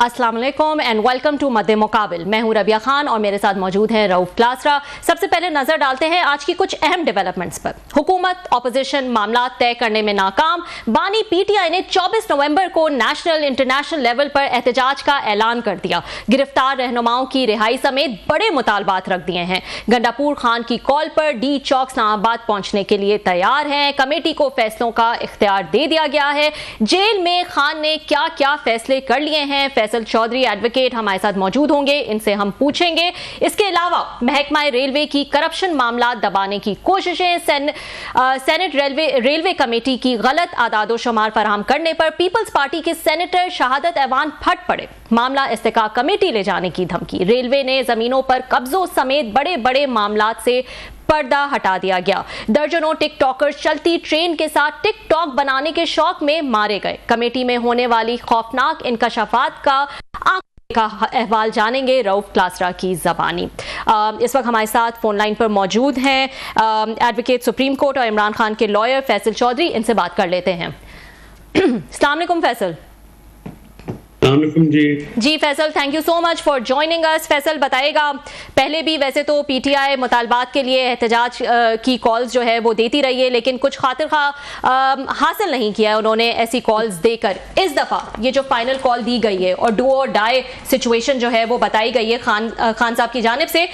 अस्सलाम वालेकुम and welcome to मद्दे मुकाबिल। मैं हूं रबिया खान और मेरे साथ मौजूद हैं रऊफ क्लासरा। सबसे पहले नजर डालते हैं आज की कुछ अहम डेवलपमेंट्स पर। हुकूमत ऑपोजिशन मामला तय करने में नाकाम। बानी पीटीआई ने 24 नवंबर को नेशनल इंटरनेशनल लेवल पर एहतजाज का ऐलान कर दिया। गिरफ्तार रहनुमाओं की रिहाई समेत बड़े मुतालबात रख दिए हैं। गंडापुर खान की कॉल पर डी चौक इस्लामाबाद पहुंचने के लिए तैयार हैं। कमेटी को फैसलों का इख्तियार दे दिया गया है। जेल में खान ने क्या क्या फैसले कर लिए हैं, फैसल चौधरी एडवोकेट हमारे साथ मौजूद होंगे, इनसे हम पूछेंगे। इसके अलावा महकमा रेलवे की करप्शन मामला दबाने की कोशिशें, सेनेट रेलवे कमेटी की गलत आदादो शुमार फराहम करने पर पीपल्स पार्टी के सेनेटर शहादत ऐवान फट पड़े। मामला इस्तेकाक कमेटी ले जाने की धमकी। रेलवे ने जमीनों पर कब्जों समेत बड़े बड़े मामलात से पर्दा हटा दिया गया। दर्जनों टिकटॉकर्स चलती ट्रेन के साथ टिकटॉक बनाने के शौक में मारे गए। कमेटी में होने वाली खौफनाक इंकशाफात का अहवाल जानेंगे रऊफ क्लासरा की जबानी। इस वक्त हमारे साथ फोन लाइन पर मौजूद हैं एडवोकेट सुप्रीम कोर्ट और इमरान खान के लॉयर फैसल चौधरी। इनसे बात कर लेते हैं। अस्सलाम वालेकुम फैसल। जी Faisal, thank you so much for joining us. Faisal बताएगा, पहले भी वैसे तो पीटीआई मुतालबात के लिए एहतजाज की कॉल्स जो है वो देती रही है, लेकिन कुछ खातिर खा हासिल नहीं किया है उन्होंने ऐसी कॉल्स देकर। इस दफ़ा ये जो फाइनल कॉल दी गई है और डू और डाई सिचुएशन जो है वो बताई गई है खान साहब की जानिब से,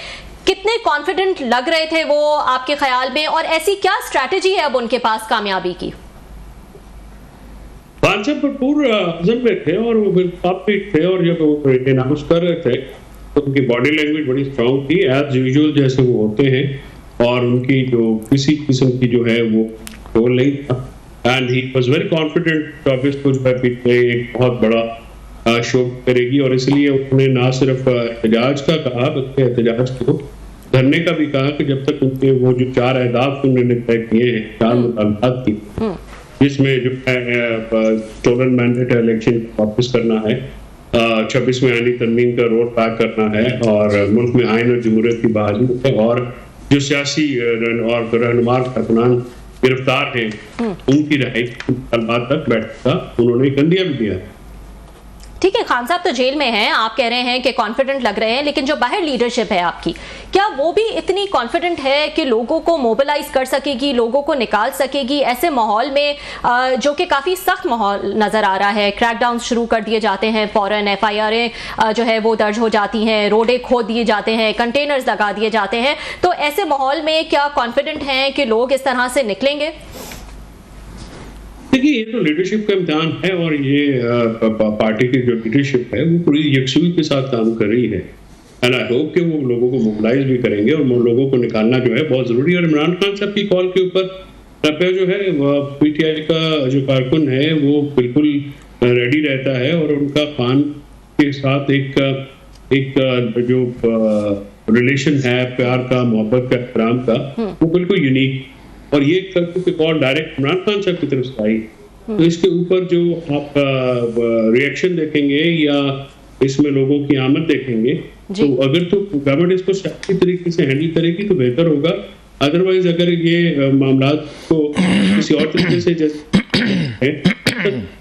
कितने कॉन्फिडेंट लग रहे थे वो आपके ख्याल में, और ऐसी क्या स्ट्रैटेजी है अब उनके पास कामयाबी की? खान साहब भरपूर अज़म में थे और वो काफी थे, और जब वो अनाउंस कर रहे थे तो उनकी बॉडी लैंग्वेज बड़ी स्ट्रांग थी, एज यूजुअल जैसे वो होते हैं, और उनकी जो किसी किस्म की जो है वो रोल नहीं था। And he was very confident एक बहुत बड़ा शो करेगी, और इसलिए उन्होंने ना सिर्फ एहतजाज का कहा बल्कि एहतजाज को धरने का भी कहा कि जब तक उनके वो जो 4 अहदाफ उन्होंने तय किए हैं, 4 मुतालबात की, जिसमें जो है स्टोलन मैंडेट इलेक्शन वापस करना है, 26वें आईनी तरमीम का रोड बैक करना है, और मुल्क में आइन और जमहूरियत की बहाली है, और जो सियासी और रहनुमा कारकुनान गिरफ्तार हैं उनकी रिहाई तक बैठक का उन्होंने एक अंदिया भी दिया। ठीक है, खान साहब तो जेल में हैं, आप कह रहे हैं कि कॉन्फिडेंट लग रहे हैं, लेकिन जो बाहर लीडरशिप है आपकी, क्या वो भी इतनी कॉन्फिडेंट है कि लोगों को मोबिलाइज कर सकेगी, लोगों को निकाल सकेगी ऐसे माहौल में जो कि काफ़ी सख्त माहौल नज़र आ रहा है? क्रैकडाउन शुरू कर दिए जाते हैं, फौरन एफआईआरें जो है वो दर्ज हो जाती हैं, रोडें खोद दिए जाते हैं, कंटेनर्स लगा दिए जाते हैं, तो ऐसे माहौल में क्या कॉन्फिडेंट हैं कि लोग इस तरह से निकलेंगे? देखिए, ये तो लीडरशिप का इम्तिहान है, और ये पार्टी की जो लीडरशिप है वो पूरी यकसुई के साथ काम कर रही है, एंड आई होप कि वो लोगों को मोबिलाइज भी करेंगे, और लोगों को निकालना जो है बहुत जरूरी है। और इमरान खान साहब की कॉल के ऊपर जो है पीटीआई का जो कारकुन है वो बिल्कुल रेडी रहता है, और उनका खान के साथ एक जो रिलेशन है, प्यार का, मोहब्बत का, एहतराम का, वो बिल्कुल यूनिक, और ये कॉल डायरेक्ट इमरान खान साहब की तरफ से आई। तो इसके ऊपर जो आप रिएक्शन देखेंगे या इसमें लोगों की आमद देखेंगे, तो अगर तो गवर्नमेंट इसको सही तरीके से हैंडल करेगी तो बेहतर होगा। अदरवाइज अगर ये मामला को किसी और तरीके से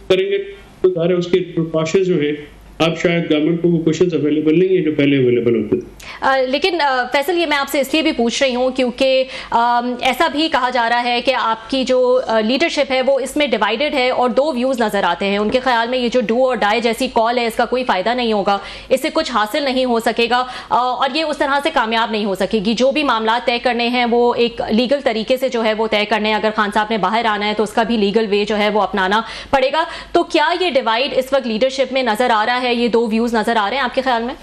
करेंगे तो सारे उसके प्रिकॉशंस जो है, अब शायद गवर्नमेंट को वो क्वेश्चंस अवेलेबल नहीं है जो पहले अवेलेबल होते थे। लेकिन फैसल, ये मैं आपसे इसलिए भी पूछ रही हूँ क्योंकि ऐसा भी कहा जा रहा है कि आपकी जो लीडरशिप है वो इसमें डिवाइडेड है, और 2 व्यूज़ नज़र आते हैं। उनके ख्याल में ये जो डू और डाई जैसी कॉल है इसका कोई फ़ायदा नहीं होगा, इससे कुछ हासिल नहीं हो सकेगा, और ये उस तरह से कामयाब नहीं हो सकेगी। जो भी मामला तय करने हैं वो एक लीगल तरीके से जो है वो तय करने हैं। अगर खान साहब ने बाहर आना है तो उसका भी लीगल वे जो है वो अपनाना पड़ेगा। तो क्या ये डिवाइड इस वक्त लीडरशिप में नज़र आ रहा है? ये 2 व्यूज नजर आ रहे हैं आपके ख्याल में?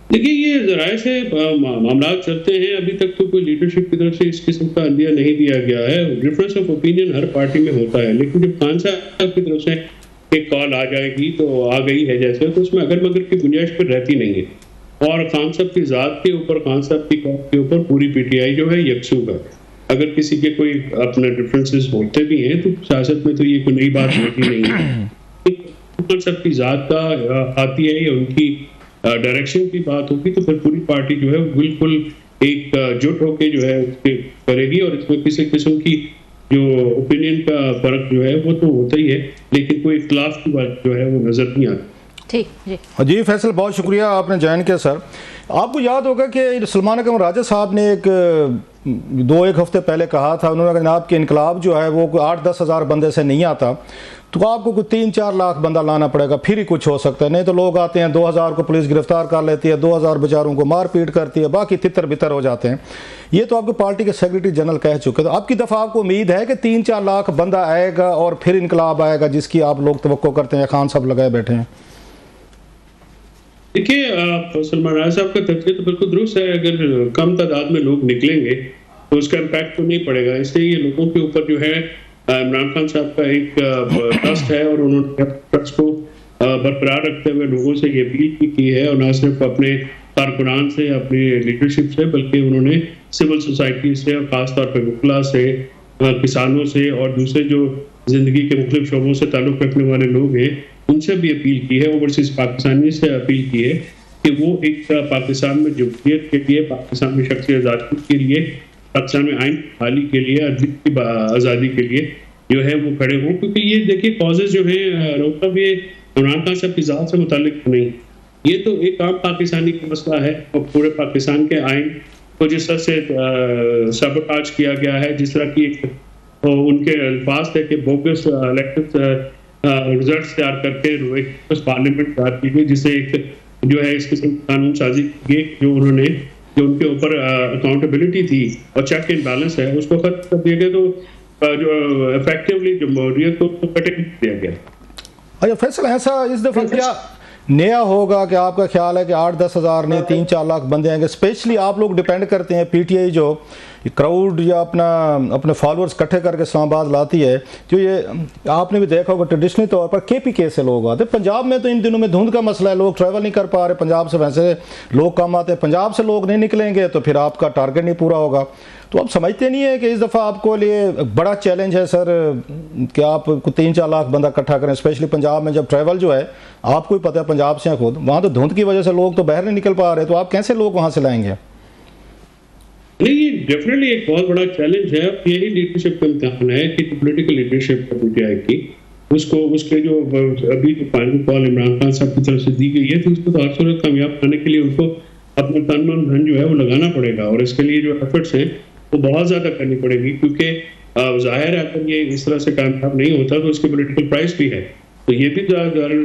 देखिए, ये जराए से मामला चलते हैं, अभी तक तो कोई लीडरशिप की तरफ से इस किस्म का अंदिया नहीं दिया गया है। Difference of opinion her party में होता है, लेकिन जब खान साहब की तरफ से एक कॉल आ जाएगी तो आ गई है जैसे, तो उसमें अगर मगर की गुंजाइश पर रहती नहीं है, और खान साहब की जात के ऊपर, खान साहब की कॉल के ऊपर पूरी पीटीआई जो है यकसू है। अगर किसी के कोई अपने डिफरेंसेस होते भी हैं तो सियासत में तो ये कोई नई बात होती नहीं है। खान साहब की जात का आती है या उनकी डायरेक्शन की बात होगी तो फिर पूरी पार्टी जो है बिल्कुल एक जुट होके जो है करेगी, और इसमें किसी किस्म की जो ओपिनियन का फर्क जो है वो तो होता ही है, लेकिन कोई इख्तिलाफ की बात जो है वो नजर नहीं आती। ठीक जी फैसल, बहुत शुक्रिया आपने ज्वाइन किया सर। आपको याद होगा कि सलमान अकरम राजा साहब ने एक 2-1 हफ्ते पहले कहा था, उन्होंने कहा जनाब कि इनकलाब जो है वो 8-10 हज़ार बंदे से नहीं आता, तो आपको कोई 3-4 लाख बंदा लाना पड़ेगा, फिर ही कुछ हो सकता है। नहीं तो लोग आते हैं, 2000 को पुलिस गिरफ्तार कर लेती है, 2000 बेचारों को मार पीट करती है, बाकी तितर बितर हो जाते हैं। ये तो आपकी पार्टी के सेक्रेटरी जनरल कह चुके। तो आपकी दफ़ा आपको उम्मीद है कि 3-4 लाख बंदा आएगा और फिर इनकलाब आएगा, जिसकी आप लोग तवक्को करते हैं? खान साहब लगाए बैठे हैं। देखिए, सलमान राजा साहब का तथ्य तो बिल्कुल दुरुस्त है। अगर कम तादाद में लोग निकलेंगे तो उसका इम्पैक्ट तो नहीं पड़ेगा। इसलिए ये लोगों के ऊपर जो है इमरान खान साहब का एक ट्रस्ट है और उन्होंने ट्रस्ट को बरकरार रखते हुए लोगों से ये अपील की है, और न सिर्फ अपने कारकुनान से, अपनी लीडरशिप से, बल्कि उन्होंने सिविल सोसाइटी से और ख़ासतौर पर वकला से, किसानों से और दूसरे जो जिंदगी के मुख्तलिफ शोबों से ताल्लुक़ रखने वाले लोग हैं उनसे भी अपील की है, ओवरसीज पाकिस्तानी से अपील की है कि वो एक पाकिस्तान में जमहूरियत के लिए, पाकिस्तान में शख्सी आज़ादी के लिए, पाकिस्तान में आइन बहाली के लिए, की आज़ादी के लिए जो है वो खड़े हों। क्योंकि ये देखिए कॉजेज जो है रोकब ये इमरान खान साहब की ज़ात से मुताल्लिक नहीं, ये तो एक आम पाकिस्तानी का मसला है। और पूरे पाकिस्तान के आइन को जिस तरह से सबकाज किया गया है, जिस तरह की एक उनके अल्फाज थे कि बोगस इलेक्शन रिजल्ट तैयार करके पार्लियामेंट तैयार की गई, जिसे एक जो है इस किस्म की कानून साजी की गई, जो उन्होंने जो उनके ऊपर अकाउंटेबिलिटी थी और चेक एंड बैलेंस है उसको खत्म कर दिया गया। तो जो इफेक्टिवली जमहूरियत को कटिंग दिया गया। अच्छा फैसल, ऐसा इस दफ़ा क्या नया होगा कि आपका ख्याल है कि 8-10 हज़ार नहीं 3-4 लाख बंदे आएंगे? स्पेशली आप लोग डिपेंड करते हैं, पीटीआई जो क्राउड या अपने फॉलोअर्स इकट्ठे करके इस्लामाबाद लाती है, जो ये आपने भी देखा होगा ट्रेडिशनली तौर पर केपीके से लोग आते हैं। पंजाब में तो इन दिनों में धुंध का मसला है, लोग ट्रैवल नहीं कर पा रहे पंजाब से, वैसे लोग कम आते हैं। पंजाब से लोग नहीं निकलेंगे तो फिर आपका टारगेट नहीं पूरा होगा। तो आप समझते नहीं है कि इस दफ़ा आपको लिए बड़ा चैलेंज है सर कि आप 3-4 लाख बंदा इकट्ठा करें, स्पेशली पंजाब में जब ट्रैवल जो है आपको ही पता है, पंजाब से खुद वहाँ तो धुंध की वजह से लोग तो बाहर नहीं निकल पा रहे, तो आप कैसे लोग वहाँ से लाएंगे? नहीं, ये डेफिनेटली एक बहुत बड़ा चैलेंज है। यही लीडरशिप का इम्तिहान है कि पॉलिटिकल लीडरशिप पीटीआई की उसको उसके जो अभी जो फाइनल कॉल इमरान खान साहब की तरफ से दी गई है, तो उसको तो हर सूरत कामयाब करने के लिए उनको अपना तन मन धन जो है वो लगाना पड़ेगा, और इसके लिए जो एफर्ट्स हैं वो बहुत ज़्यादा करनी पड़ेगी। क्योंकि जाहिर है अगर ये इस तरह से कामयाब नहीं होता तो उसके पॉलिटिकल प्राइस भी है, तो ये भी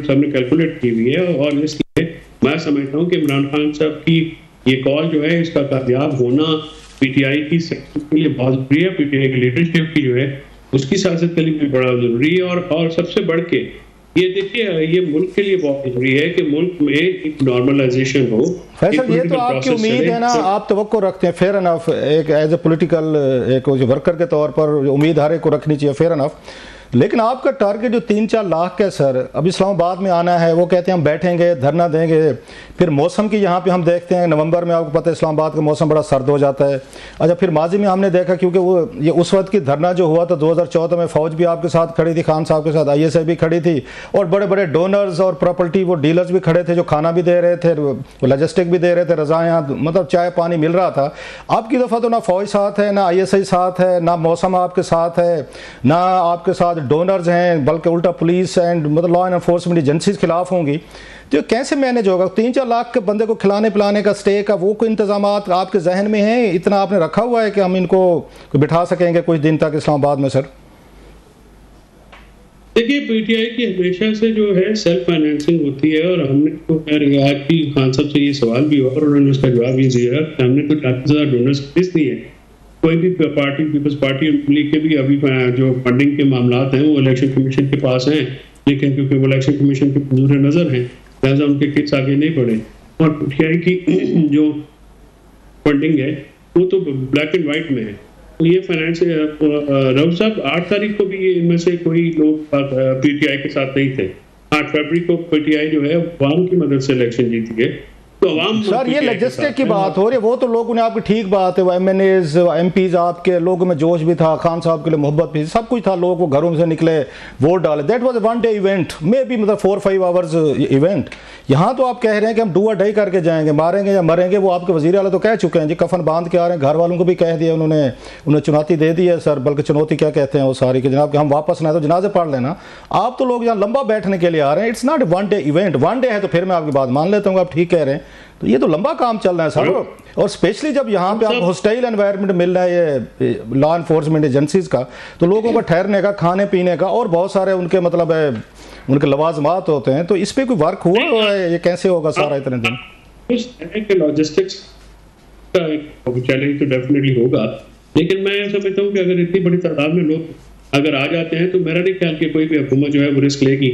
हमने कैलकुलेट की हुई है। और इसलिए मैं समझता हूँ कि इमरान खान साहब की ये कॉल जो है इसका कामयाब होना पीटीआई की सेक्टर के लिए बहुत जरूरी है, पीटीआई की लीडरशिप की जो है उसकी सियासत के लिए भी बड़ा जरूरी है। और सबसे बढ़ के ये देखिए, ये मुल्क के लिए बहुत जरूरी है कि मुल्क में एक नॉर्मलाइजेशन हो। फैसल, ये तो आपकी उम्मीद है ना, आप तवक्को रखते हैं, फेयर इनफ, एक एज ए पॉलिटिकल एक वर्कर के तौर पर उम्मीद हर एक को रखनी चाहिए, फेयर इनफ। लेकिन आपका टारगेट जो 3-4 लाख का सर, अब इस्लामाबाद में आना है, वो कहते हैं हम बैठेंगे धरना देंगे, फिर मौसम की यहाँ पे हम देखते हैं नवंबर में आपको पता है इस्लामाबाद का मौसम बड़ा सर्द हो जाता है। अच्छा, फिर माजी में हमने देखा क्योंकि वो ये उस वक्त की धरना जो हुआ था 2014 में, फौज भी आपके साथ खड़ी थी, खान साहब के साथ ISI भी खड़ी थी, और बड़े बड़े डोनर्स और प्रॉपर्टी वो डीलर्स भी खड़े थे जो खाना भी दे रहे थे, लॉजिस्टिक भी दे रहे थे, रज़ायाँ मतलब चाय पानी मिल रहा था। आपकी दफ़ा तो ना फौज साथ है, ना ISI साथ है, ना मौसम आपके साथ है, ना आपके साथ डोनर्स हैं, बल्कि उल्टा पुलिस एंड मतलब लॉ एनफोर्समेंट एजेंसीज खिलाफ होंगी। जो कैसे मैनेज होगा 3-4 लाख के बंदे को खिलाने पिलाने का, स्टे का, वो कोई इंतजाम आपके जहन में है? इतना आपने रखा हुआ है कि हम इनको बिठा सकेंगे कुछ दिन तक इस्लामाबाद में? सर देखिए, पीटीआई की हमेशा से जो है सेल्फ फाइनेंसिंग होती है, और हमने तो खैर आज भी खान साहब से ये सवाल भी हुआ और उन्होंने उसका जवाब ये दिया कि हमने तो 40,000 डोनर्स फीस दी है। कोई भी पार्टी, पीपल्स पार्टी लीग के भी अभी जो फंडिंग के मामला हैं वो इलेक्शन कमीशन के पास हैं, लेकिन क्योंकि वो इलेक्शन कमीशन के नजर नजर हैं लिहाजा उनके केस आगे नहीं बढ़े। और पीटीआई की जो फंडिंग है वो तो ब्लैक एंड व्हाइट में है। तो ये फाइनेंस राउत साहब 8 तारीख को भी इनमें से कोई लोग पीटीआई के साथ नहीं थे। 8 फरवरी को पीटीआई जो है वाम की मदद से इलेक्शन जीती है, तो आवाम सर ये लॉजिस्टिक की बात हो रही है, वो तो लोगों ने आपकी ठीक बात है, वो MNAs MPs आपके लोगों में जोश भी था, खान साहब के लिए मोहब्बत भी, सब कुछ था, लोग वो घरों से निकले वोट डाले, that was one day event, may be मतलब 4-5 आवर्स इवेंट। यहाँ तो आप कह रहे हैं कि हम डू और डाई करके जाएंगे, मारेंगे या मरेंगे, वो आपके वजीर आला तो कह चुके हैं जी, कफन बांध के आ रहे हैं, घर वालों को भी कह दिया उन्होंने चुनौती दे दी है सर, बल्कि चुनौती क्या कहते हैं वो सारी कि जनाब कि हम वापस ना तो जनाजे पढ़ लेना। आप तो लोग यहाँ लंबा बैठने के लिए आ रहे हैं, it's not one day event, one day है तो फिर मैं आपकी बात मान लेता हूँ, आप ठीक कह रहे हैं, तो ये तो लंबा काम चल रहा है सर। और स्पेशली जब यहाँ पे आप हॉस्टाइल एनवायरनमेंट मिल रहा है ये लॉ एनफोर्समेंट एजेंसीज का, तो लोगों को ठहरने का, खाने पीने का और बहुत सारे उनके मतलब है उनके लवाजमात होते हैं, तो इस पे कोई वर्क हुआ है, ये कैसे होगा सारा इतने दिन? इस तरह के लॉजिस्टिक्स का एक चैलेंज तो डेफिनेटली होगा, लेकिन मैं समझता हूँ कि अगर इतनी बड़ी तादाद में लोग अगर आ जाते हैं तो मेरा नहीं ख्याल कि कोई भी हुकूमत जो है वो रिस्क लेगी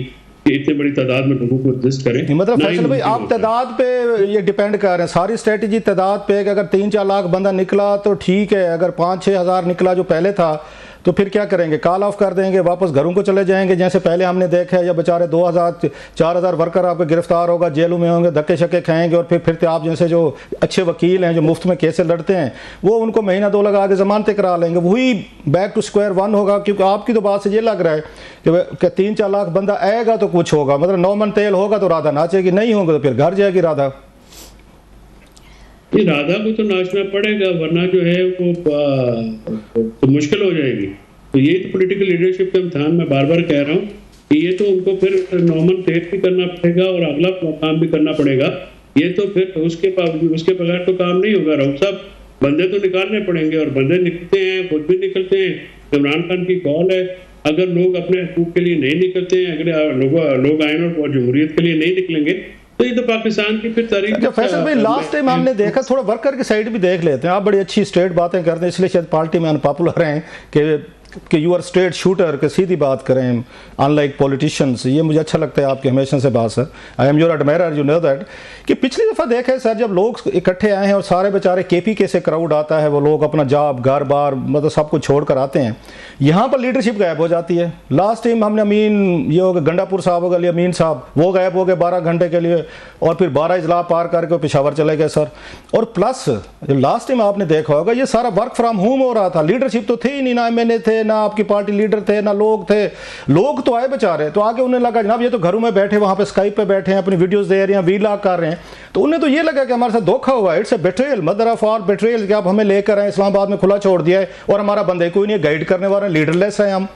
कि इतनी बड़ी तादाद में लोगों को रजिस्ट करें। मतलब फैसल भाई आप तादाद पे ये डिपेंड कर रहे हैं, सारी स्ट्रेटजी तादाद पे, कि अगर 3-4 लाख बंदा निकला तो ठीक है, अगर 5-6 हज़ार निकला जो पहले था तो फिर क्या करेंगे, कॉल ऑफ कर देंगे, वापस घरों को चले जाएंगे जैसे पहले हमने देखा है, या बेचारे 2000-4000 वर्कर आपके गिरफ्तार होगा, जेलों में होंगे, धक्के शक्के खाएंगे, और फिर आप जैसे जो अच्छे वकील हैं जो मुफ्त में केसें लड़ते हैं वो उनको महीना 2 लगा के जमानतें करा लेंगे, वही बैक टू स्क्वायर वन होगा। क्योंकि आपकी तो बात से ये लग रहा है कि 3-4 लाख बंदा आएगा तो कुछ होगा, मतलब 9 मन तेल होगा तो राधा नाचेगी, नहीं होगा तो फिर घर जाएगी राधा। राधा को तो नाचना पड़ेगा, वरना जो है वो तो मुश्किल हो जाएगी। तो ये तो पॉलिटिकल लीडरशिप का इम्तिहान, मैं बार बार कह रहा हूँ कि ये तो उनको फिर नॉर्मल तेज भी करना पड़ेगा और अगला काम भी करना पड़ेगा, ये तो फिर उसके बगैर तो काम नहीं होगा। राउत साहब, बंदे तो निकालने पड़ेंगे और बंदे निकलते हैं, खुद भी निकलते हैं। इमरान खान की कॉल है, अगर लोग अपने हकूक के लिए नहीं निकलते हैं, अगर लोग आइन और जमहूरियत के लिए नहीं निकलेंगे तो ये तो पाकिस्तान की फिर तारीख। अच्छा फैसल भाई, लास्ट टाइम हमने देखा, थोड़ा वर्कर की साइड भी देख लेते हैं, आप बड़ी अच्छी स्ट्रेट बातें करते हैं, इसलिए शायद पार्टी में अनपॉपुलर हैं कि यू आर स्ट्रेट शूटर, के सीधी बात करें अनलाइक पॉलिटिशियंस, ये मुझे अच्छा लगता है आपकी हमेशा से बात sir, I am your admirer, you know that. कि पिछली दफ़ा देखे सर जब लोग इकट्ठे आए हैं और सारे बेचारे KPK से क्राउड आता है, वो लोग अपना जॉब घर बार मतलब सब कुछ छोड़ कर आते हैं, यहाँ पर लीडरशिप गायब हो जाती है। लास्ट टाइम हमने अमीन ये हो गए गंडापुर साहब हो गए, अमीन साहब वो गायब हो गए 12 घंटे के लिए, और फिर 12 इजला पार करके पेशावर चले गए सर। और प्लस लास्ट टाइम आपने देखा होगा ये सारा वर्क फ्रॉम होम हो रहा था, लीडरशिप तो थी ही नहीं, ना MNA थे, ना आपकी पार्टी लीडर थे, ना लोग थे। लोग तो आए बेचारे, तो आगे उन्हें लगा जनाब ये तो घरों में बैठे, वहाँ पे स्काइप पे बैठे हैं, अपनी वीडियोस दे रहे हैं, वीलॉग कर रहे हैं, तो उन्हें तो ये लगा कि हमारे साथ धोखा हुआ, it's a betrayal, mother of all betrayal, कि आप हमें लेकर आए इस्लामाबाद में खुला छोड़ दिया है और हमारा बंदे कोई नहीं गाइड करने वाले, लीडरलेस है हम।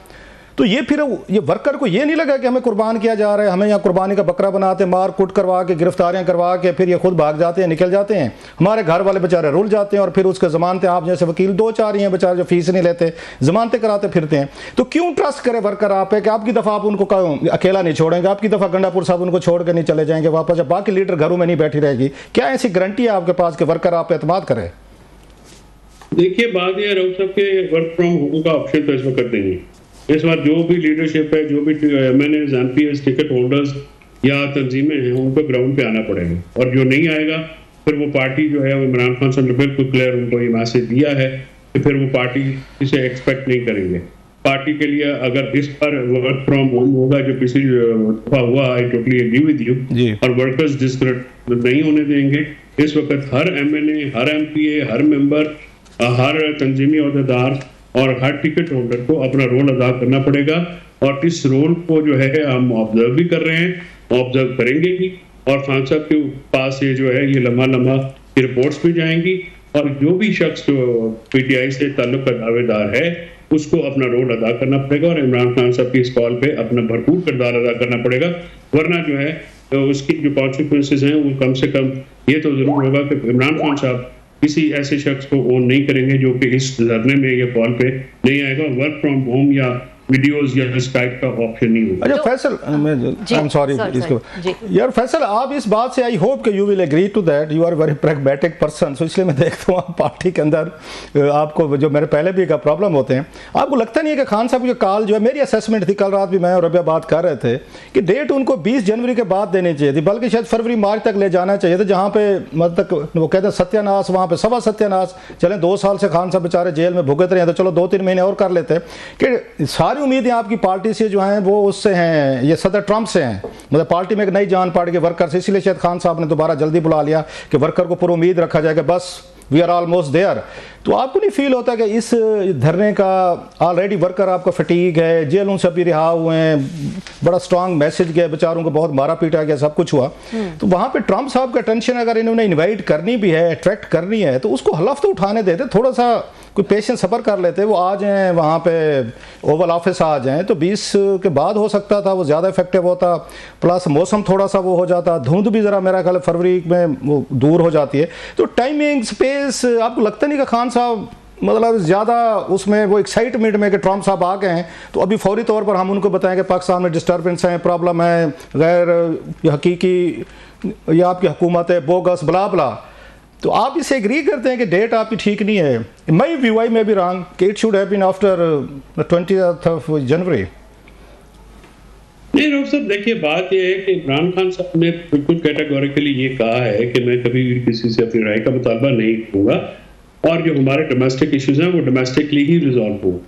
तो ये फिर ये वर्कर को ये नहीं लगा कि हमें कुर्बान किया जा रहा है, हमें यहाँ कुर्बानी का बकरा बनाते, मार कुट करवा के, गिरफ्तारियां करवा के, फिर ये खुद भाग जाते हैं, निकल जाते हैं, हमारे घर वाले बेचारे रुल जाते हैं, और फिर उसके जमानतें, आप जैसे वकील 2-4 ही हैं बेचारे जो फीस नहीं लेते, जमानतें कराते फिरते हैं। तो क्यों ट्रस्ट करे वर्कर आप है कि आपकी दफ़ा आप उनको अकेला नहीं छोड़ेंगे, आपकी दफ़ा गंडापुर साहब उनको छोड़ के नहीं चले जाएंगे वापस, जब बाकी लीडर घरों में नहीं बैठी रहेगी? क्या ऐसी गारंटी है आपके पास कि वर्कर आप पे एतमाद करे? देखिए बात यह राउत साहब के वर्क फ्रॉम होम का ऑप्शन तो इस वक्त नहीं है। इस बार जो भी लीडरशिप है, जो भी MNAs, MPs, टिकट होल्डर्स या तंजीमें हैं, उनको ग्राउंड पे आना पड़ेगा, और जो नहीं आएगा फिर वो पार्टी जो है, वो इमरान खान साहब ने बिल्कुल क्लियर उनको ये मैसेज दिया है कि फिर वो पार्टी इसे एक्सपेक्ट नहीं करेंगे। पार्टी के लिए अगर इस बार वर्क फ्रॉम होम होगा जो पिछली दफा हुआ, I totally agree with you, और वर्कर्स डिस्करेज नहीं होने देंगे। इस वक्त हर MNA, हर MPA, हर मेंबर, हर तंजीमी अहदेदार और हर टिकट होल्डर को अपना रोल अदा करना पड़ेगा, और इस रोल को जो है हम ऑब्जर्व भी कर रहे हैं, ऑब्जर्व करेंगे भी, और खान साहब के पास ये जो है ये लम्हा की रिपोर्ट्स भी जाएंगी, और जो भी शख्स जो PTI से ताल्लुक का दावेदार है उसको अपना रोल अदा करना पड़ेगा, और इमरान खान साहब की इस कॉल पे अपना भरपूर किरदार अदा करना पड़ेगा, वरना जो है तो उसकी जो कॉन्सिक्वेंसेज हैं वो कम से कम ये तो जरूर होगा कि इमरान खान साहब किसी ऐसे शख्स को ओन नहीं करेंगे जो कि इस धरने में या कॉल पे नहीं आएगा। वर्क फ्रॉम होम या वीडियोस या स्काइप का ऑप्शन नहीं होगा। अच्छा फैसल, आई एम सॉरी इसको यार फैसल, आप इस बात से आई होप कि you will agree to that, you are very pragmatic person, so इसलिए मैं देखता हूँ आप पार्टी के अंदर आपको जो मेरे पहले भी का प्रॉब्लम होते हैं, आपको लगता नहीं है कि खान साहब की कॉल जो है, मेरी असेसमेंट थी, कल रात भी मैं और रबिया बात कर रहे थे कि डेट उनको 20 जनवरी के बाद देनी चाहिए थी, बल्कि शायद फरवरी मार्च तक ले जाना चाहिए था, जहाँ पे मतलब वो कहते हैं सत्यानाश, वहाँ पे सवा सत्यानाश। चले 2 साल से खान साहब बेचारे जेल में भुगत रहे हैं, तो चलो 2-3 महीने और कर लेते कि सारी सारी उम्मीदें आपकी पार्टी से जो हैं वो उससे हैं, ये सदर ट्रंप से हैं, मतलब पार्टी में एक नई जान पार्टी के वर्कर से, इसीलिए शायद खान साहब ने दोबारा जल्दी बुला लिया कि वर्कर को पूरी उम्मीद रखा जाएगा बस वी आर ऑलमोस्ट देयर। तो आपको नहीं फील होता कि इस धरने का ऑलरेडी वर्कर आपका फटीक है, जेलों से अभी रिहा हुए हैं, बड़ा स्ट्रांग मैसेज गया, बेचारों को बहुत मारा पीटा गया, सब कुछ हुआ, तो वहाँ पे ट्रंप साहब का टेंशन अगर इन्होंने इन्वाइट करनी भी है, अट्रैक्ट करनी है, तो उसको हलफ तो उठाने देते, थोड़ा सा कोई पेशेंस सफ़र कर लेते, वो आ जाएँ वहाँ पे ओवल ऑफिस आ जाएँ तो 20 के बाद हो सकता था, वो ज़्यादा इफेक्टिव होता, प्लस मौसम थोड़ा सा वो हो जाता, धुंध भी ज़रा मेरा ख्याल फरवरी में वो दूर हो जाती है। तो टाइमिंग स्पेस आपको लगता नहीं कि खान साहब मतलब ज़्यादा उसमें वो एक्साइटमेंट में कि ट्रंप साहब आ गए हैं तो अभी फौरी तौर पर हम उनको बताएं कि पाकिस्तान में डिस्टर्बेंस हैं, प्रॉब्लम है, गैर हकीकी या आपकी हुकूमत है, बोगस बला बला, तो आप इससे एग्री करते हैं कि डेट आपकी ठीक नहीं है? मई व्यू आई में भी रॉन्ग कि it should have been after 20th January. नहीं साहब, देखिए बात यह है कि इमरान खान साहब ने बिल्कुल कैटेगोरिकली ये कहा है कि मैं कभी भी किसी से अपनी राय का मुतालबा नहीं करूंगा और जो हमारे डोमेस्टिक इश्यूज हैं वो डोमेस्टिकली ही रिजॉल्व हो।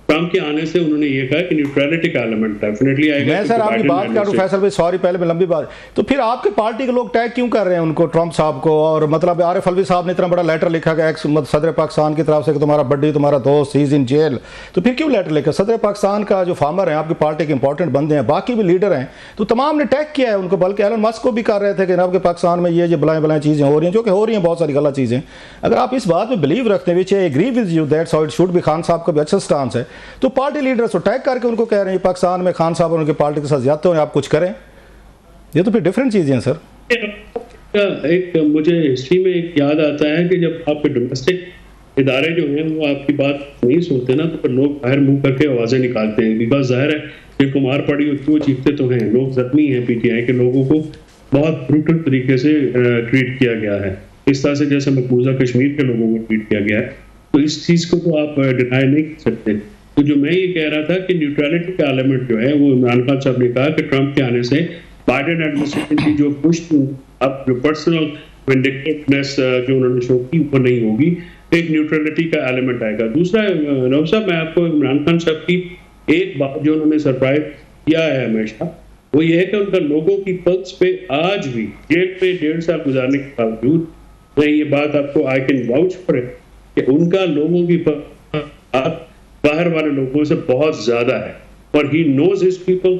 ट्रंप के आने से उन्होंने ये कहा कि न्यूट्रलिटी का एलिमेंट डेफिनेटली आएगा। मैं सर आपकी बात कर रहा हूं फैसल भाई, सॉरी पहले मैं लंबी बात, तो फिर आपके पार्टी के लोग टैग क्यों कर रहे हैं उनको, ट्रंप साहब को? और मतलब आरिफ अलवी साहब ने इतना बड़ा लेटर लिखा गया एक्स सदर पाकिस्तान की तरफ से कि तुम्हारा बड्डी तुम्हारा दोस्त ही इज इन जेल, तो फिर क्यों लेटर लिखा? सदर पाकिस्तान का जो फार्मर है आपकी पार्टी के इंपॉर्टेंट बंदे हैं, बाकी भी लीडर हैं, तो तमाम ने टैग किया है उनको, बल्कि एलन मस्क को भी कर रहे थे कि आपके पाकिस्तान में ये बुलाएं बुलाएं चीज़ें हो रही हैं, जो कि हो रही हैं बहुत सारी गलत चीज़ें। अगर आप इस बात में बिलीव रखते हैं, which I agree with you that's how it should be, Khan साहब का भी अच्छा स्टांस है, तो पार्टी लीडर्स को टैग करके उनको कह रहे हैं पाकिस्तान में खान साहब और उनकी पार्टी के साथ ज्यादा हो, आप कुछ करें, ये तो फिर डिफरेंट चीजें हैं सर। एक मुझे हिस्ट्री में एक याद आता है कि जब आपके डोमेस्टिक इदारे जो हैं वो आपकी बात नहीं सुनते ना, तो फिर लोग बाहर मुंह करके आवाजें निकालते हैं, बिकॉज जाहिर है जिनको मार पड़ी होती है वो चीखते तो हैं, लोग जख्मी हैं, पीटीआई के लोगों को बहुत ब्रूटल तरीके से ट्रीट किया गया है, इस तरह से जैसे मकबूजा कश्मीर के लोगों को ट्रीट किया गया है, तो इस चीज को तो आप डिनाई नहीं कर सकते। तो जो मैं ये कह रहा था कि न्यूट्रलिटी का एलिमेंट जो है वो इमरान खान साहब ने कहा कि ट्रंप के आने से बाइडेन एडमिनिस्ट्रेशन की जो पुश अब जो पर्सनल विंडिकेटिवनेस जो उन्होंने शो की वो नहीं होगी, एक न्यूट्रलिटी का एलिमेंट आएगा। दूसरा नवाब साहब, मैं आपको इमरान खान साहब की एक बात जो उन्होंने सरप्राइज किया है हमेशा, वो ये है कि उनका लोगों की पल्स पे आज भी जेल पे 1.5 साल गुजारने के बावजूद, मैं ये बात आपको I can vouch for it कि उनका लोगों की बाहर वाले लोगों से बहुत ज्यादा है, और ही नोज हिज पीपल,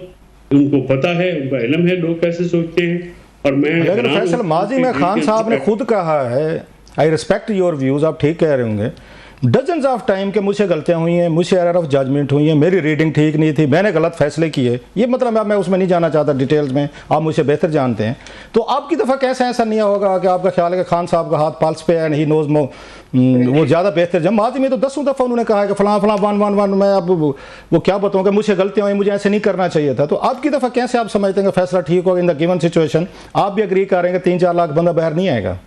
उनको पता है, उनका इल्म है लोग कैसे सोचते हैं। और मैं फैसल माजी में खान साहब ने खुद कहा है, आई रिस्पेक्ट योर व्यूज, आप ठीक कह रहे होंगे, डजन्स ऑफ टाइम के मुझसे गलतियां हुई हैं, मुझसे एरर ऑफ जजमेंट हुई है, मेरी रीडिंग ठीक नहीं थी, मैंने गलत फैसले किए, ये मतलब मैं उसमें नहीं जाना चाहता डिटेल्स में, आप मुझसे बेहतर जानते हैं। तो आपकी दफ़ा कैसे ऐसा नहीं होगा कि आपका ख्याल है कि खान साहब का हाथ पल्स पे है, नहीं नोज वो ज़्यादा बेहतर, जब माजी में तो 10 दफ़ा उन्होंने कहा है कि फलां फलां 111, मैं अब वो क्या बताऊँ कि मुझे गलतियाँ हुई, मुझे ऐसे नहीं करना चाहिए था। तो आपकी दफ़ा कैसे आप समझते हैं कि फैसला ठीक होगा इन द गिवन सिचुएशन? आप भी एग्री करेंगे 3-4 लाख बंदा बाहर नहीं आएगा?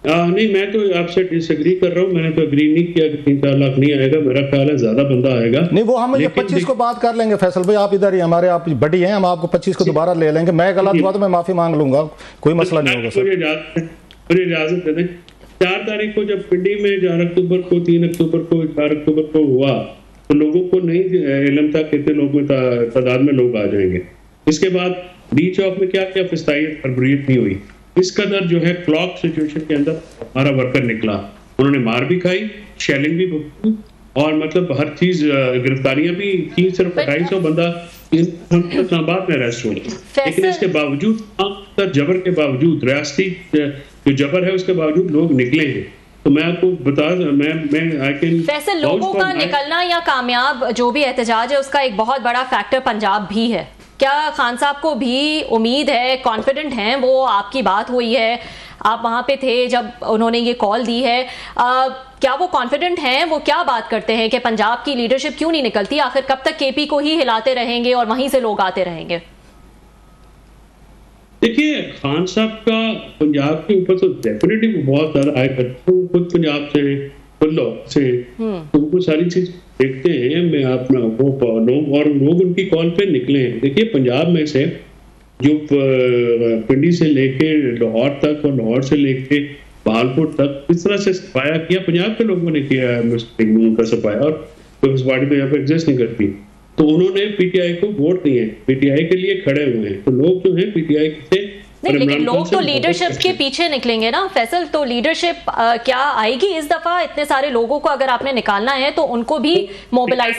नहीं, मैं तो आपसे डिसएग्री कर रहा हूँ, मैंने तो एग्री नहीं किया कि 3-4 लाख नहीं आएगा, मेरा ख्याल है ज्यादा बंदा आएगा। नहीं, वो हम 25 को बात कर लेंगे फैसल भाई, आप इधर ही हमारे आप बड़ी हैं, हम आपको 25 को दोबारा ले लेंगे, मैं गलत हुआ तो मैं माफी मांग लूंगा, कोई मसला नहीं होगा सर। मुझे इजाजत दे दें, 4 तारीख को जब पिंडी में 4 अक्टूबर को 3 अक्टूबर को 4 अक्टूबर को हुआ तो लोगों को नहीं इल्म था कितने लोग में तादाद में लोग आ जाएंगे। इसके बाद बीच ऑफ में क्या क्या फिस्तायत फरवरीत नहीं हुई, इस कदर जो है क्लॉक सिचुएशन के अंदर हमारा वर्कर निकला, उन्होंने मार भी खाई, शेलिंग भी भुगती, और मतलब हर चीज गिरफ्तारियां भी की, सिर्फ 250 बंदा इस्लामाबाद में अरेस्ट हुए, लेकिन इसके बावजूद जबर के बावजूद, रियासती जो जबर है उसके बावजूद लोग निकले हैं। तो मैं आपको बता मैं आई कैन वैसे लोगों का निकलना या कामयाब जो भी एहतजाज है उसका एक बहुत बड़ा फैक्टर पंजाब भी है। क्या खान साहब को भी उम्मीद है, कॉन्फिडेंट हैं वो, आपकी बात हुई है, आप वहाँ पे थे जब उन्होंने ये कॉल दी है, क्या वो कॉन्फिडेंट हैं? वो क्या बात करते हैं कि पंजाब की लीडरशिप क्यों नहीं निकलती? आखिर कब तक केपी को ही हिलाते रहेंगे और वहीं से लोग आते रहेंगे? देखिए, खान साहब का पंजाब के ऊपर तो डेफिनेटली बहुत ज्यादा आय करते हैं, खुद पंजाब से तो वो सारी चीज देखते हैं। मैं अपना वो लोग और लोग उनकी कॉल पे निकले हैं। देखिए, पंजाब में से जो पिंडी से लेके लाहौर तक और लाहौर से लेके बहालपुर तक इस तरह से सफाया किया पंजाब के लोगों ने किया, उनका सफाया। और पीपल्स पार्टी तो यहाँ पे एग्जिस्ट नहीं करती। तो उन्होंने पीटीआई को वोट दिए, पीटीआई के लिए खड़े हुए हैं। तो लोग जो है पीटीआई से नहीं, लेकिन लोग तो लीडरशिप के पीछे निकलेंगे ना फैसल। तो लीडरशिप क्या आएगी इस दफा? इतने सारे लोगों को अगर आपने निकालना है तो उनको भी मोबिलाइज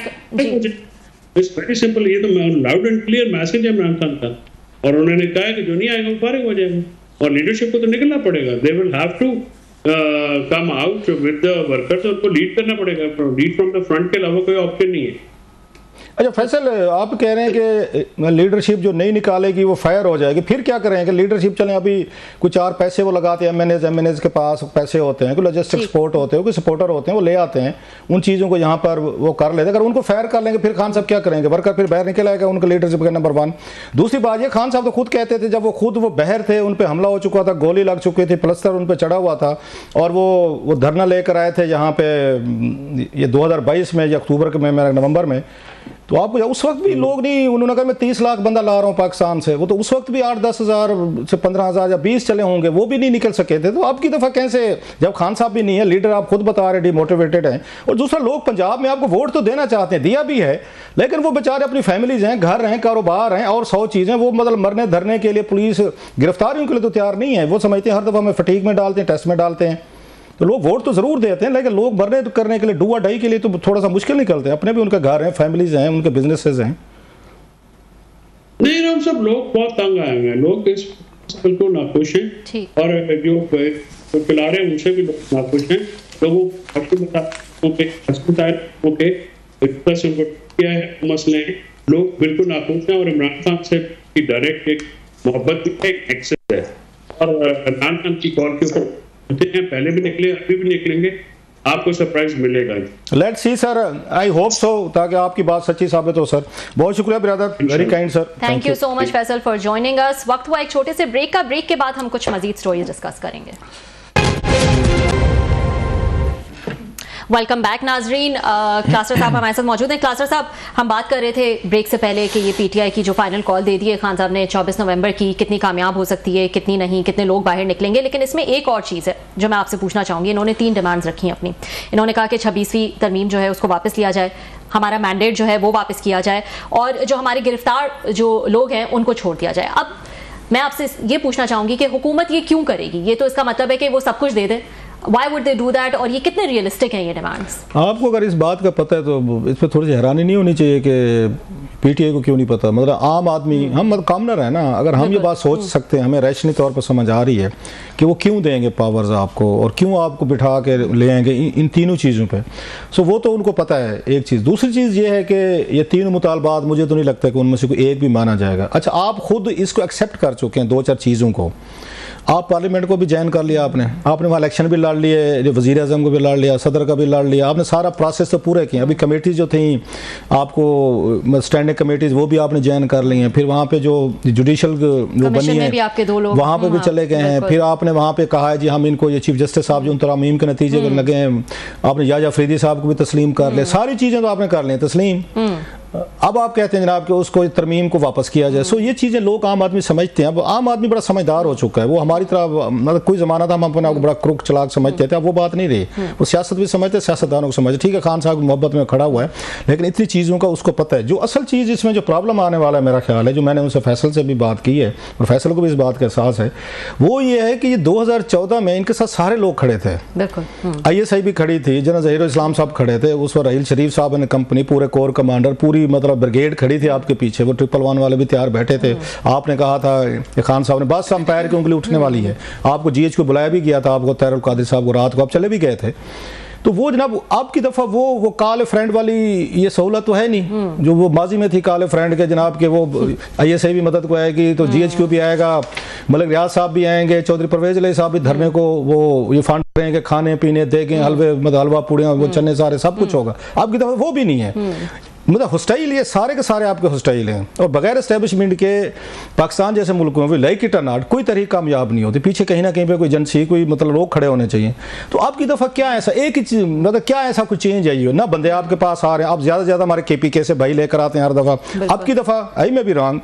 इट्स वेरी सिंपल। ये तो लाउड एंड क्लियर मैसेज है इमरान खान का, और उन्होंने कहा है कि जो नहीं आएगा वो फारिग हो जाएगा, और लीडरशिप को तो निकलना पड़ेगा। They will have to come out with the workers, उनको लीड करना पड़ेगा। लीड फ्रॉम द फ्रंट के अलावा कोई ऑप्शन नहीं है। अच्छा फैसल, आप कह रहे हैं कि लीडरशिप जो नहीं निकालेगी वो फायर हो जाएगी, फिर क्या करेंगे? लीडरशिप चले अभी कुछ 4 पैसे वो लगाते हैं, एमएनएज के पास पैसे होते हैं, कोई लॉजिस्टिक सपोर्ट होते हैं, कोई सपोर्टर होते हैं, वो ले आते हैं उन चीज़ों को यहाँ पर वो कर लेते हैं। अगर उनको फायर कर लेंगे फिर खान साहब क्या करेंगे? वर्कर फिर बाहर निकल आएगा, उनका लीडरशिप का नंबर 1। दूसरी बात ये, खान साहब तो खुद कहते थे जब वो खुद वो बहर थे, उन पर हमला हो चुका था, गोली लग चुकी थी, प्लस्तर उन पर चढ़ा हुआ था, और वो धरना लेकर आए थे यहाँ पे ये 2022 में या अक्टूबर के में नवंबर में। तो आपको उस वक्त भी लोग नहीं, उन्होंने कहा मैं 30 लाख बंदा ला रहा हूँ पाकिस्तान से, वो तो उस वक्त भी 8-10 हज़ार से 15 हज़ार या 20 चले होंगे, वो भी नहीं निकल सके थे। तो आपकी दफ़ा कैसे, जब खान साहब भी नहीं है, लीडर आप खुद बता रहे डिमोटिवेटेड हैं, और दूसरा लोग पंजाब में आपको वोट तो देना चाहते हैं, दिया भी है, लेकिन वो बेचारे अपनी फैमिलीज हैं, घर हैं, कारोबार हैं और 100 चीज़ें, वो मतलब मरने धरने के लिए पुलिस गिरफ्तारियों के लिए तो तैयार नहीं है। वो समझते हैं हर दफ़ा में फटीक में डालते हैं, टेस्ट में डालते हैं। तो लोग वोट तो जरूर देते हैं, लेकिन लोग मरने करने के लिए डू और डाई के लिए तो थोड़ा सा मुश्किल निकलते हैं। अपने भी उनके घर हैं, फैमिलीज हैं, उनके बिजनेसेस हैं। नहीं, हम सब लोग बहुत तंग आए हैं, लोग इस बिल्कुल नाखुश हैं, और जो पिला रहे हैं उनसे भी लोग नाखुश हैं। लोगों के मसले हैं, लोग बिल्कुल नाखुश हैं, और इमरान खान से डायरेक्ट एक मोहब्बत एक एक्सेस है, और इमरान खान की कॉल के ऊपर पहले भी निकले, अभी भी निकलेंगे, आपको सरप्राइज मिलेगा। Let's see sir, I hope so, ताकि आपकी बात सच्ची साबित हो सर। बहुत शुक्रिया brother, very kind sir. Thank you so much Faisal for joining us. वक्त हुआ एक छोटे से ब्रेक का, ब्रेक के बाद हम कुछ मजीद स्टोरीज डिस्कस करेंगे। वेलकम बैक नाजरीन। क्लास्टर साहब हमारे साथ मौजूद हैं। क्लास्टर साहब, हम बात कर रहे थे ब्रेक से पहले कि ये पीटीआई की जो फाइनल कॉल दे दी है खान साहब ने 24 नवंबर की, कितनी कामयाब हो सकती है, कितनी नहीं, कितने लोग बाहर निकलेंगे। लेकिन इसमें एक और चीज़ है जो मैं आपसे पूछना चाहूँगी। इन्होंने 3 डिमांड्स रखी हैं अपनी। इन्होंने कहा कि 26वीं तरमीम जो है उसको वापस लिया जाए, हमारा मैंडेट जो है वो वापस किया जाए, और जो हमारे गिरफ्तार जो लोग हैं उनको छोड़ दिया जाए। अब मैं आपसे ये पूछना चाहूँगी कि हुकूमत ये क्यों करेगी? ये तो इसका मतलब है कि वो सब कुछ दे दें। Why would they do that? और ये कितने रियलिस्टिक हैं ये डिमांड्स? आपको अगर इस बात का पता है तो इस पर थोड़ी सी हैरानी नहीं होनी चाहिए कि पीटीआई को क्यों नहीं पता। मतलब आम आदमी, हम मतलब कॉमनर है ना, अगर हम ये बात सोच सकते हैं, हमें रैशनली तौर पर समझ आ रही है कि वो क्यों देंगे पावर्स आपको और क्यों आपको बिठा के ले आएंगे इन तीनों चीज़ों पे। सो वो तो उनको पता है, एक चीज़। दूसरी चीज़ ये है कि ये तीनों मुतालबात मुझे तो नहीं लगता कि उनमें से कोई एक भी माना जाएगा। अच्छा, आप खुद इसको एक्सेप्ट कर चुके हैं 2-4 चीज़ों को। आप पार्लियामेंट को भी ज्वाइन कर लिया, आपने वहाँ इलेक्शन भी लड़ लिए, जो वज़ीर आज़म को भी लड़ लिया, सदर का भी लड़ लिया, आपने सारा प्रोसेस तो पूरे किया। अभी कमेटीज़ जो थी आपको, स्टैंडिंग कमेटीज़, वो भी आपने ज्वाइन कर ली हैं। फिर वहाँ पे जो जुडिशल जो बनी है वहाँ पे भी चले गए हैं। फिर आपने वहाँ पे कहा है जी हम इनको, ये चीफ जस्टिस साहब जो उन तरमीम के नतीजे पर लगे हैं, आपने याजा अफरीदी साहब को भी तस्लीम कर लिया। सारी चीज़ें तो आपने कर ली तस्लीम। अब आप कहते हैं जनाब कि उसको तरमीम को वापस किया जाए। सो ये चीज़ें लोग, आम आदमी समझते हैं। अब आम आदमी बड़ा समझदार हो चुका है। वो हमारी तरह, मतलब कोई ज़माना था हम अपने आप को बड़ा क्रुक चलाक समझते थे, अब वो बात नहीं रही। वो सियासत भी समझते, सियासतदानों को समझते। ठीक है, खान साहब की मोहब्बत में खड़ा हुआ है, लेकिन इतनी चीज़ों का उसको पता है। जो असल चीज़ इसमें जो प्रॉब्लम आने वाला है, मेरा ख्याल है, जो मैंने उनसे फैसल से भी बात की है और फैसल को भी इस बात का एहसास है, वो ये है कि ये 2014 में इनके साथ सारे लोग खड़े थे। ISI भी खड़ी थी, जनरल ज़हीरुल इस्लाम साहब खड़े थे, उस पर राहील शरीफ साहब ने कंपनी, पूरे कोर कमांडर, पूरी मतलब ब्रिगेड खड़ी थी आपके पीछे। वो 111 वाले भी तैयार बैठे थे। आपने कहा था कि खान साहब ने बस अंपायर की उंगली उठने वाली है, आपको GH को बुलाया भी गया था, आपको तैरुल कादिर साहब को रात को, आप चले भी गए थे। तो वो जनाब आपकी दफ़ा वो काले फ्रेंड वाली ये सहूलत तो है नहीं जो वो माजी में थी काले फ्रेंड के जनाब के। वो ISI भी मदद को आएगी तो GHQ भी आएगा, मलिक रियाज साहब भी आएंगे, चौधरी परवेज अली साहब भी धरने को वो ये फंड करेंगे, खाने पीने देंगे, हलवे मतलब हलवा पूड़ियाँ, वो चने सारे सब कुछ होगा। आपकी दफ़ा वो भी नहीं है। मतलब हॉस्टाइल, ये सारे के सारे आपके हॉस्टाइल हैं। और बगैर एस्टेब्लिशमेंट के पाकिस्तान जैसे मुल्कों में लाइक इट और नॉट कोई तरीका कामयाब नहीं होती। पीछे कहीं ना कहीं पे कोई एजेंसी, कोई मतलब लोग खड़े होने चाहिए। तो आपकी दफ़ा क्या ऐसा, एक ही चीज़, मतलब क्या ऐसा कुछ चेंज आई हो ना, बंदे आपके पास आ रहे हैं, आप ज़्यादा से ज़्यादा हमारे KPK से भाई लेकर आते हैं हर दफ़ा। आपकी दफ़ा आई में भी रॉन्ग,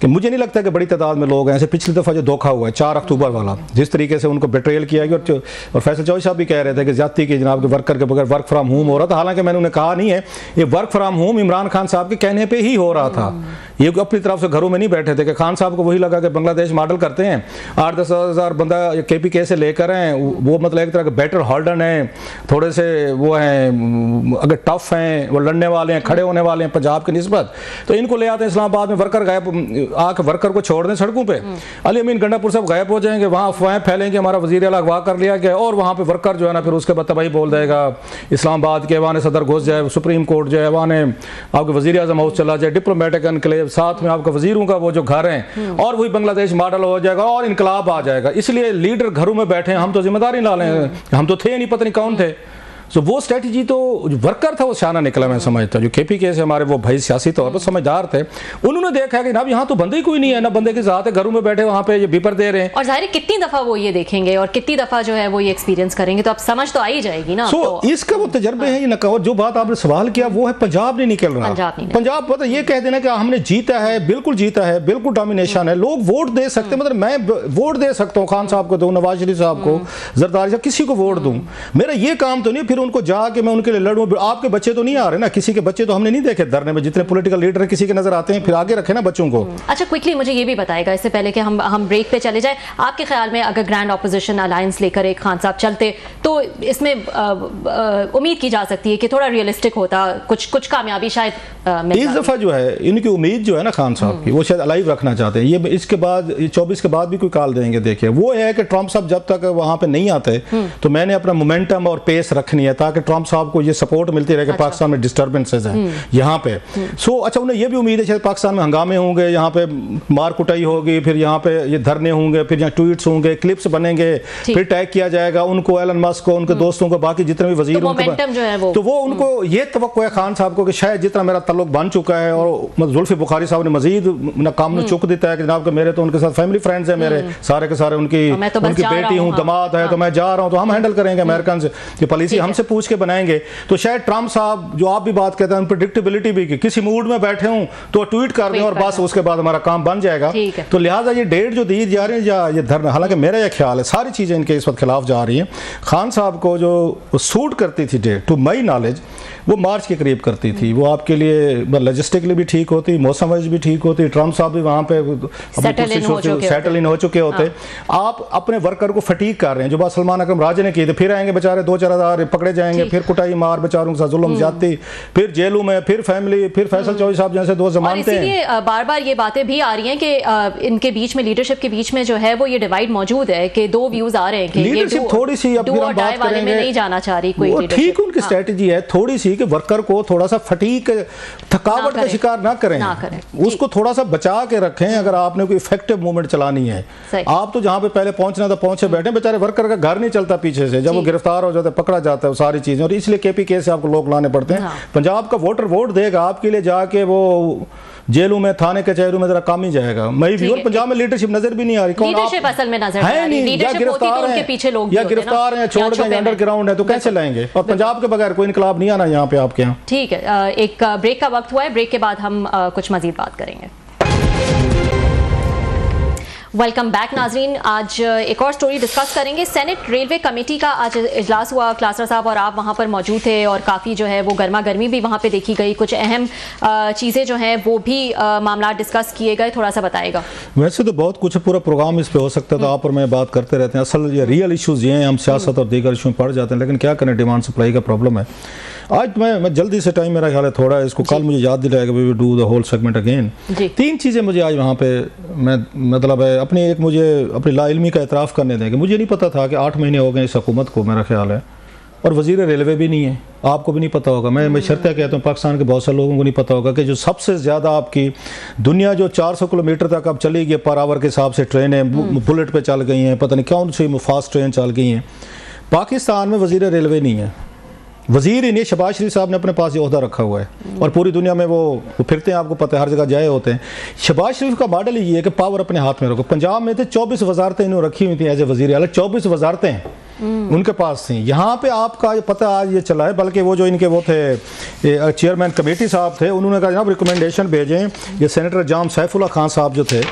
कि मुझे नहीं लगता कि बड़ी तादाद में लोग हैं। ऐसे पिछली दफ़ा जो धोखा हुआ है 4 अक्टूबर वाला, जिस तरीके से उनको बेट्रेयल किया गया, और फैसल चौधरी साहब भी कह रहे थे कि ज्यादती की जनाब के वर्कर के बगैर वर्क फ्राम होम हो रहा था। हालांकि मैंने उन्हें कहा नहीं है, ये work from home Imran Khan साहब के कहने पर ही हो रहा था। ये अपनी तरफ से घरों में नहीं बैठे थे कि खान साहब को वही लगा कि बांग्लादेश मॉडल करते हैं, 8-10 हज़ार बंदा KPK से लेकर हैं, वो मतलब एक तरह के बेटर हॉल्डन हैं, थोड़े से वो हैं, अगर टफ हैं, वो लड़ने वाले हैं, खड़े होने वाले हैं पंजाब की निस्बत, तो इनको ले आते हैं इस्लामाबाद में। वर्कर गायब आके वर्कर को छोड़ दें सड़कों पे, अली अमीन गंडापुर साहब गायब हो जाएंगे, वहाँ अफवाहें फैलेंगे हमारा वज़ीर आला अगवा कर लिया गया, और वहाँ पे वर्कर जो है ना फिर उसके बाद तबाही बोल देगा, इस्लामाबाद के ऐवान सदर घुस जाए, सुप्रीम कोर्ट जो है ऐवान आपके वज़ीर आज़म हाउस चला जाए, डिप्लोमेटिक एनक्लेव, साथ में आपका वज़ीरों का वो जो घर हैं, और वही बांग्लादेश मॉडल हो जाएगा और इनकलाब आ जाएगा। इसलिए लीडर घरों में बैठे हैं, हम तो जिम्मेदारी ला लें, हम तो थे नहीं, पता नहीं कौन थे। सो वो स्ट्रेटजी तो जो वर्कर था वो शाना निकला, मैं समझता। जो KPK से हमारे वो भाई सियासी तौर पर समझदार थे, उन्होंने देखा कि ना यहाँ तो बंदे ही कोई नहीं है, ना बंदे के साथ है, घरों में बैठे वहाँ पे ये बीपर दे रहे हैं। और जाहिर कितनी दफा वो ये देखेंगे और कितनी दफा जो है वो ये एक्सपीरियंस करेंगे, तो अब समझ तो आ ही जाएगी ना। तो इसका वो तजर्बे है। ये और जो बात आपने सवाल किया वो है पंजाब नहीं निकल रहा। पंजाब पता ये कह देना कि हमने जीता है, बिल्कुल जीता है, बिल्कुल डोमिनेशन है, लोग वोट दे सकते हैं, मतलब मैं वोट दे सकता हूँ, खान साहब को दूं, नवाज शरीफ साहब को, जरदारी साहब, किसी को वोट दूं, मेरा ये काम तो नहीं फिर उनको जाके मैं उनके लिए लड़ूं। आपके बच्चे तो नहीं आ रहे ना, किसी के बच्चे तो हमने नहीं देखे धरने में, जितने पॉलिटिकल लीडर किसी के नजर आते हैं, फिर आगे रखे ना बच्चों को। अच्छा, क्विकली मुझे ये भी बताएगा इससे पहले कि हम ब्रेक पे चले जाए, आपके ख्याल में अगर ग्रैंड ऑपोजिशन अलायंस लेकर एक खान साहब चलते तो इसमें उम्मीद की जा सकती है कि थोड़ा रियलिस्टिक होता, कुछ कामयाबी शायद इस दफा जो है इनकी उम्मीद जो है ना खान साहब की, वो शायद अलाइव रखना चाहते हैं। ये इसके बाद 24 के बाद भी कोई कॉल देंगे। देखिए वो है कि ट्रंप साहब जब तक वहां पे नहीं आते तो मैंने अपना मोमेंटम और पेस रखनी है, ताकि ट्रंप साहब को ये सपोर्ट मिलती रहे कि पाकिस्तान में डिस्टर्बेंसेस हैं यहाँ पे। अच्छा, उन्हें ये भी उम्मीद है शायद पाकिस्तान में हंगामे होंगे, यहाँ पे मार कुटाई होगी, फिर यहाँ पे ये धरने होंगे, फिर यहाँ ट्वीट्स होंगे, क्लिप्स बनेंगे, फिर टैग किया जाएगा उनको, एलन मस्क को, उनके दोस्तों को, बाकी जितने भी वजीर, तो वो उनको ये तवक्को है खान साहब को कि शायद जितना मेरा ताल्लुक बन चुका है, और जुल्फिकार बुखारी साहब ने मजीद काम चुक देता है कि जनाब मेरे तो उनके साथ फैमिली फ्रेंड्स है, मेरे सारे के सारे उनकी बेटी हूँ, दमाद है, तो मैं जा रहा हूँ, तो हम हैंडल करेंगे अमेरिकन से, पॉलिसी हमसे पूछ के बनाएंगे। तो शायद ट्रंप साहब जो आप भी बात कहते हैं प्रेडिक्टेबिलिटी भी की, किसी मूड में बैठे हूं तो ट्वीट कर दें और बस उसके बाद हमारा काम बन जाएगा। तो लिहाजा ये डेट जो दी जा रही है या ये धरना, हालांकि मेरा ये ख्याल है सारी चीजें इनके इस वक्त खिलाफ जा रही हैं। खान साहब को जो सूट करती थी डेट, टू माई नॉलेज, वो मार्च के करीब करती थी, वो आपके लिए लॉजिस्टिकली भी ठीक होती, मौसम वाइज भी ठीक होती, ट्रंप साहब भी वहां पे सेटल इन हो चुके होते। आप अपने वर्कर को फटीक कर रहे हैं, जो बात सलमान अकरम राजे ने की थी, फिर आएंगे बेचारे 2-4 हज़ार पकड़े जाएंगे, फिर कुटाई मार बेचारों के साथ जुल्म जाती, फिर जेलों में, फिर फैमिली, फिर फैसल चौधरी साहब जैसे दो जमानते हैं। बार बार ये बातें भी आ रही हैं कि इनके बीच में, लीडरशिप के बीच में जो है वो ये डिवाइड मौजूद है कि दो व्यूज आ रहे हैं कि लीडरशिप थोड़ी सी अब हम बात करेंगे नहीं जाना चाह रही कोई, ठीक उनकी स्ट्रेटजी है थोड़ी सी कि वर्कर को थोड़ा सा फटीक, थकावट का शिकार ना करें, उसको थोड़ा सा बचा के रखें। अगर आपने कोई इफेक्टिव मूवमेंट चलानी है, आप तो जहां पे पहले पहुंचना था पहुंचे बैठे, बेचारे वर्कर का घर नहीं चलता पीछे से, जब वो गिरफ्तार हो जाता है, पकड़ा जाता है, वो सारी चीजें, और इसलिए KPK से आपको लोग लाने पड़ते हैं। पंजाब का वोटर वोट देगा आपके लिए, जाके वो जेलों में, थाने कचहरों में जरा कम ही जाएगा। मैं भी, और पंजाब में लीडरशिप नजर भी नहीं आ रही, लीडरशिप असल में नजर है नहीं, या गिरफ्तार है, पीछे लोग या गिरफ्तार हैं, छोड़ देंगे, अंडरग्राउंड है, तो कैसे लाएंगे? और पंजाब के बगैर कोई इनकलाब नहीं आना यहाँ पे आपके यहाँ। ठीक है, एक ब्रेक का वक्त हुआ है, ब्रेक के बाद हम कुछ मजीद बात करेंगे। वेलकम बैक नाजरीन, आज एक और स्टोरी डिस्कस करेंगे। सेनेट रेलवे कमेटी का आज इजलास हुआ, क्लासरा साहब और आप वहाँ पर मौजूद थे, और काफ़ी जो है वो गर्मा गर्मी भी वहाँ पे देखी गई, कुछ अहम चीज़ें जो हैं वो भी मामला डिस्कस किए गए, थोड़ा सा बताएगा। वैसे तो बहुत कुछ पूरा प्रोग्राम इस पर हो सकता है, तो आप और मैं बात करते रहते हैं। असल ये रियल इशूज़ ये हैं, हम सियासत और दीगर इशू में पड़ जाते हैं, लेकिन क्या करें, डिमांड सप्लाई का प्रॉब्लम है। आज मैं जल्दी से, टाइम मेरा ख्याल है थोड़ा है, इसको कल मुझे याद दिलाएगा, we will do the whole segment again. 3 चीज़ें मुझे आज वहाँ पे, मैं मतलब है अपनी एक, मुझे अपनी लाइल्मी का एतराफ़ करने दें कि मुझे नहीं पता था कि 8 महीने हो गए इस हुकूमत को, मेरा ख्याल है, और वज़ीर रेलवे भी नहीं है, आपको भी नहीं पता होगा। मैं शर्त कहता हूँ पाकिस्तान के बहुत सारे लोगों को नहीं पता होगा कि जो सबसे ज़्यादा आपकी दुनिया जो 400 किलोमीटर तक अब चली गई पर आवर के हिसाब से ट्रेनें बुलेट पे चल गई हैं, पता नहीं कौन सी फास्ट ट्रेन चल गई हैं, पाकिस्तान में वज़ीर रेलवे नहीं है। वज़ीर ही नहीं, शहबाज शरीफ साहब ने अपने पास ये ओहदा रखा हुआ है, और पूरी दुनिया में वो फिरते हैं, आपको पता है, हर जगह जाए होते हैं। शहबाज शरीफ का मॉडल ये है कि पावर अपने हाथ में रखो। पंजाब में थे 24 वजारतें इन्होंने रखी हुई थी एज ए वज़ीर आला, 24 वजारतें, उनके पास थी। यहाँ पे आपका ये पता आज ये चला है, बल्कि वो जो इनके वो थे चेयरमैन कमेटी साहब थे, उन्होंने कहा जनाब रिकमेंडेशन भेजें। ये सेनेटर जाम सैफुल्लाह खान साहब जो थे,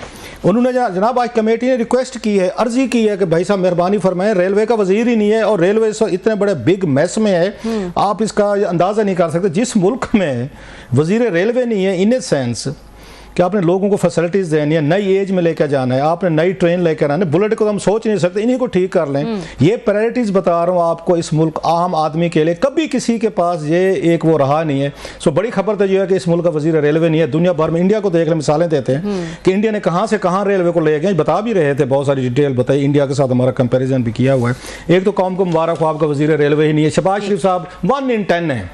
उन्होंने जनाब आज कमेटी ने रिक्वेस्ट की है, अर्जी की है कि भाई साहब मेहरबानी फरमाएं, रेलवे का वजीर ही नहीं है और रेलवे इतने बड़े बिग मैस में है, आप इसका अंदाज़ा नहीं कर सकते। जिस मुल्क में वजीर रेलवे नहीं है, इन ए सेंस कि आपने लोगों को फैसिलिटीज़ देनी है, नई एज में लेकर जाना है, आपने नई ट्रेन लेकर आना है, बुलेट को तो हम सोच नहीं सकते, इन्हीं को ठीक कर लें। ये प्रायोरिटीज़ बता रहा हूँ आपको, इस मुल्क आम आदमी के लिए कभी किसी के पास ये एक वो रहा नहीं है। सो बड़ी खबर तो ये है कि इस मुल्क का वजीर रेलवे नहीं है। दुनिया भर में इंडिया को देख ले, मिसालें देते हैं कि इंडिया ने कहाँ से कहाँ रेलवे को ले गए, बता भी रहे थे, बहुत सारी डिटेल बताई, इंडिया के साथ हमारा कंपेरिजन भी किया हुआ है। एक तो कौम को मुबारक हो, आपका वजीर रेलवे ही नहीं है। शहबाज शरीफ साहब 1 in 10 है,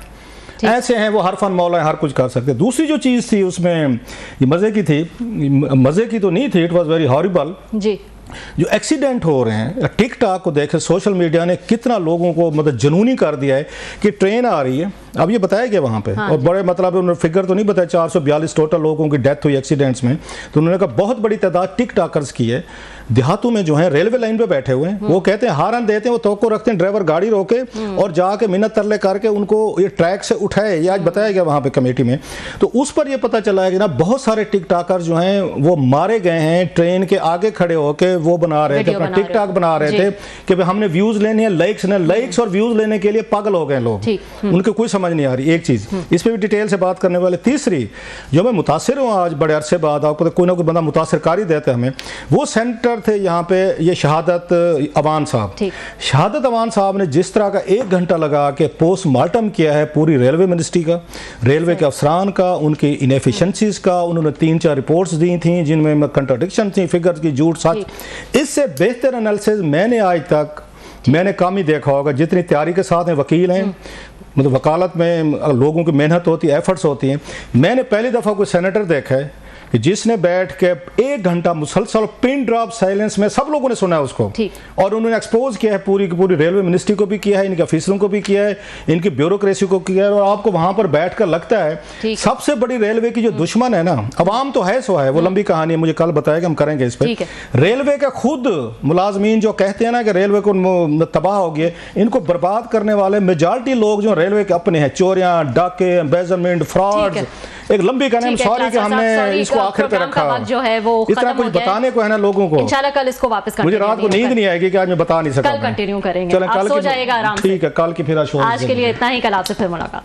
ऐसे हैं वो, हर फन मौला है, हर कुछ कर सकते। दूसरी जो चीज़ थी उसमें ये मज़े की थी, मज़े की तो नहीं थी, इट वॉज वेरी हॉरिबल जी। जो एक्सीडेंट हो रहे हैं, टिक टॉक को देखे, सोशल मीडिया ने कितना लोगों को मतलब जुनूनी कर दिया है कि ट्रेन आ रही है, अब ये बताया गया वहाँ पे, और बड़े मतलब उन्होंने फिगर तो नहीं बताया, 442 टोटल लोगों की डेथ हुई एक्सीडेंट्स में। तो उन्होंने कहा बहुत बड़ी तादाद टिक टॉकर्स की है। देहातों में जो है रेलवे लाइन पे बैठे हुए हैं, वो कहते हैं हारन देते हैं, वो तवक्को रखते हैं ड्राइवर गाड़ी रोके और जाके मिन्नत तरले करके उनको ये ट्रैक से उठाए। ये आज बताया गया वहाँ पे कमेटी में। तो उस पर ये पता चला है कि ना बहुत सारे टिक टॉकर जो हैं वो मारे गए हैं, ट्रेन के आगे खड़े होके वो बना रहे थे, अपना टिक टॉक बना रहे थे कि भाई हमने व्यूज लेने हैं, लाइक्स और व्यूज लेने के लिए पागल हो गए लोग, उनको कोई समझ नहीं आ रही। एक चीज इस पर भी डिटेल से बात करने वाले। तीसरी जो मैं मुतासिर हूँ आज बड़े अरसे बाद, आपको तो कोई ना कोई बंदा मुतासिर कर ही देते हमें, वो सेंटर थे यहाँ पे ये शहादत अवान साहब। शहादत अवान साहब ने जिस तरह का 1 घंटा लगा के पोस्टमार्टम किया है पूरी रेलवे मिनिस्ट्री का, रेलवे के अफसरान का, उनकी इनएफिशिएंसीज का, उन्होंने 3-4 रिपोर्ट्स दी थी जिनमें कंट्राडिक्शन थी, फिगर्स की झूठ सच। इससे बेहतर एनालिसिस मैंने आज तक कम ही देखा होगा। जितनी तैयारी के साथ में वकील हैं, मतलब वकालत में लोगों की मेहनत होती है, एफर्ट्स होती हैं। मैंने पहली दफ़ा कोई सेनेटर देखा है कि जिसने बैठ के 1 घंटा मुसलसल पिन ड्रॉप साइलेंस में, सब लोगों ने सुना है उसको, और उन्होंने एक्सपोज किया है पूरी की पूरी रेलवे मिनिस्ट्री को भी किया है, इनके ऑफिसरों को भी किया है, इनकी ब्यूरोक्रेसी को किया है। और आपको वहां पर बैठकर लगता है सबसे बड़ी रेलवे की जो दुश्मन है ना, अवाम तो है सो है, वो लंबी कहानी है, मुझे कल बताया कि हम करेंगे इस पर। रेलवे का खुद मुलाजमीन जो कहते हैं ना कि रेलवे को तबाह हो गया, इनको बर्बाद करने वाले मेजॉरिटी लोग जो रेलवे के अपने हैं, चोरियां, डाके, एम्बेजलमेंट, फ्रॉड, एक लंबी कहानी। सॉरी कि हमने इसको आखिर पे रखा, जो है वो इतना कुछ बताने को है ना लोगों को। इंशाल्लाह कल इसको वापस मुझे रात को नींद नहीं आएगी कि आज मैं बता नहीं सकता। कल कंटिन्यू करेंगे, आप सो जाइएगा आराम से। ठीक है, कल की फिर आज के लिए इतना ही, कल आपसे फिर मुलाकात।